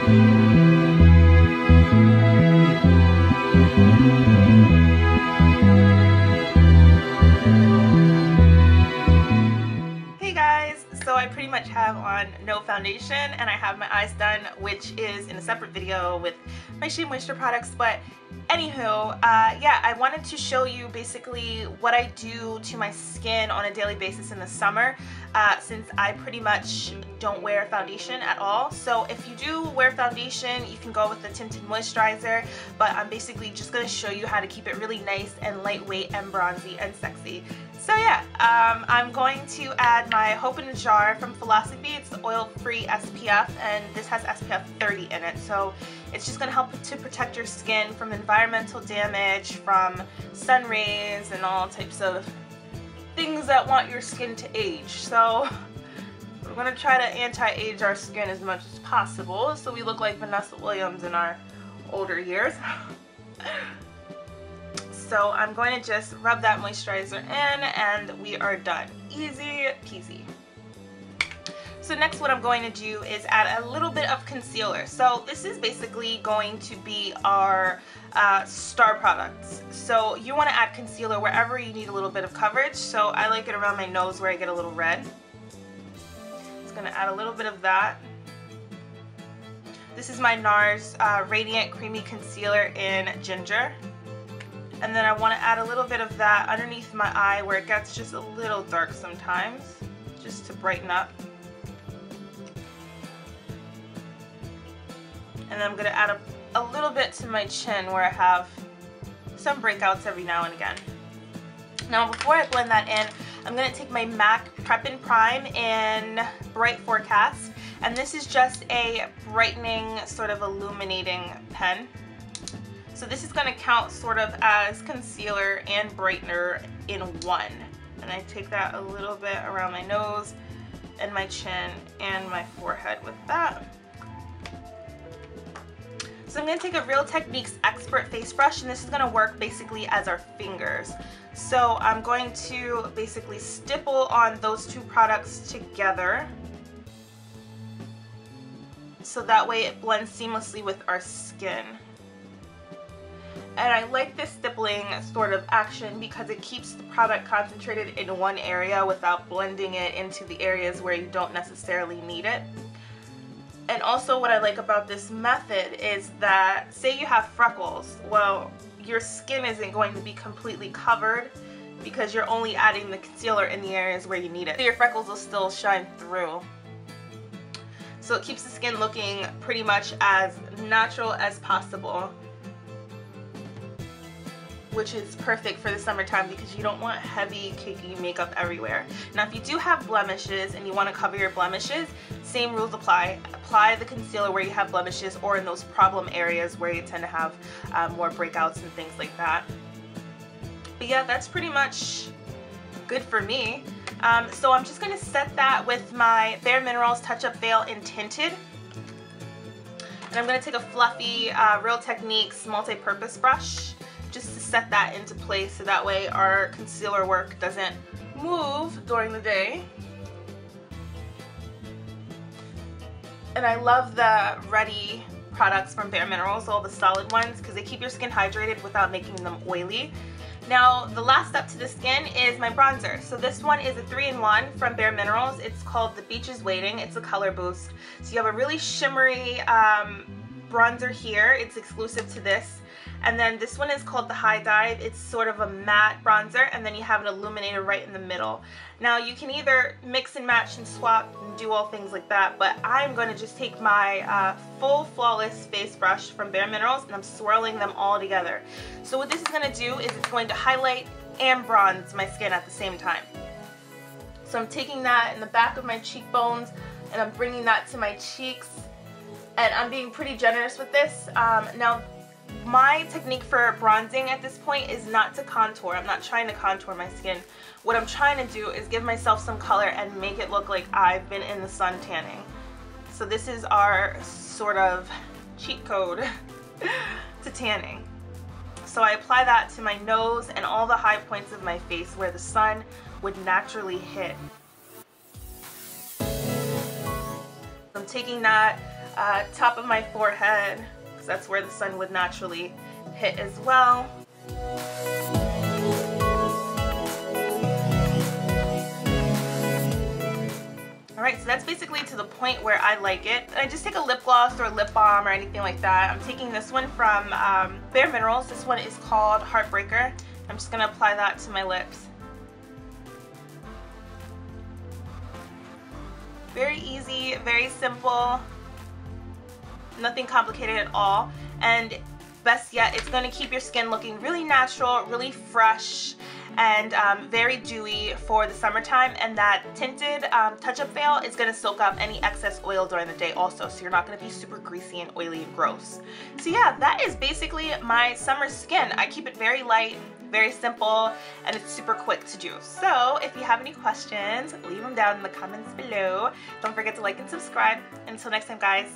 Hey guys, so I pretty much have on no foundation and I have my eyes done, which is in a separate video with my Shea Moisture products. But anywho, yeah, I wanted to show you basically what I do to my skin on a daily basis in the summer, since I pretty much don't wear foundation at all. So if you do wear foundation, you can go with the Tinted moisturizer, but I'm basically just going to show you how to keep it really nice and lightweight and bronzy and sexy. So yeah, I'm going to add my Hope in a Jar from Philosophy. It's the oil-free SPF, and this has SPF 30 in it. So it's just going to help to protect your skin from environmental damage, from sun rays, and all types of things that want your skin to age. So we're going to try to anti-age our skin as much as possible so we look like Vanessa Williams in our older years. So I'm going to just rub that moisturizer in and we are done. Easy peasy. So next what I'm going to do is add a little bit of concealer. So this is basically going to be our star products. So you want to add concealer wherever you need a little bit of coverage. So I like it around my nose where I get a little red. Just going to add a little bit of that. This is my Nars Radiant Creamy Concealer in Ginger. And then I want to add a little bit of that underneath my eye where it gets just a little dark sometimes, just to brighten up. And then I'm going to add a little bit to my chin where I have some breakouts every now and again. Now before I blend that in, I'm going to take my MAC Prep and Prime in Bright Forecast. And this is just a brightening, sort of illuminating pen. So this is going to count sort of as concealer and brightener in one. And I take that a little bit around my nose and my chin and my forehead with that. So I'm going to take a Real Techniques Expert face brush, and this is going to work basically as our fingers. So I'm going to basically stipple on those two products together, so that way it blends seamlessly with our skin. And I like this stippling sort of action because it keeps the product concentrated in one area without blending it into the areas where you don't necessarily need it. And also what I like about this method is that, say you have freckles, well, your skin isn't going to be completely covered because you're only adding the concealer in the areas where you need it. So your freckles will still shine through. So it keeps the skin looking pretty much as natural as possible, which is perfect for the summertime because you don't want heavy, cakey makeup everywhere. Now if you do have blemishes and you want to cover your blemishes, same rules apply. Apply the concealer where you have blemishes or in those problem areas where you tend to have more breakouts and things like that. But yeah, that's pretty much good for me. So I'm just going to set that with my Bare Minerals Touch Up Veil in Tinted. And I'm going to take a fluffy Real Techniques multi-purpose brush just to set that into place so that way our concealer work doesn't move during the day. And I love the Ready products from Bare Minerals, all the solid ones, because they keep your skin hydrated without making them oily. Now the last step to the skin is my bronzer. So this one is a 3-in-1 from Bare Minerals. It's called The Beach is Waiting. It's a color boost. So you have a really shimmery bronzer here. It's exclusive to this. And then this one is called the High Dive. It's sort of a matte bronzer, and then you have an illuminator right in the middle. Now you can either mix and match and swap and do all things like that, but I'm going to just take my full Flawless face brush from Bare Minerals and I'm swirling them all together. So what this is going to do is it's going to highlight and bronze my skin at the same time. So I'm taking that in the back of my cheekbones and I'm bringing that to my cheeks, and I'm being pretty generous with this. Now my technique for bronzing at this point is not to contour. I'm not trying to contour my skin. What I'm trying to do is give myself some color and make it look like I've been in the sun tanning. So this is our sort of cheat code to tanning. So I apply that to my nose and all the high points of my face where the sun would naturally hit. I'm taking that top of my forehead, because that's where the sun would naturally hit as well. Alright, so that's basically to the point where I like it. I just take a lip gloss or a lip balm or anything like that. I'm taking this one from Bare Minerals. This one is called Heartbreaker. I'm just going to apply that to my lips. Very easy, very simple, nothing complicated at all. And best yet, it's going to keep your skin looking really natural, really fresh, and very dewy for the summertime. And that tinted touch-up veil is going to soak up any excess oil during the day also, so you're not going to be super greasy and oily and gross. So yeah, that is basically my summer skin. I keep it very light, very simple, and it's super quick to do. So if you have any questions, leave them down in the comments below. Don't forget to like and subscribe. Until next time, guys.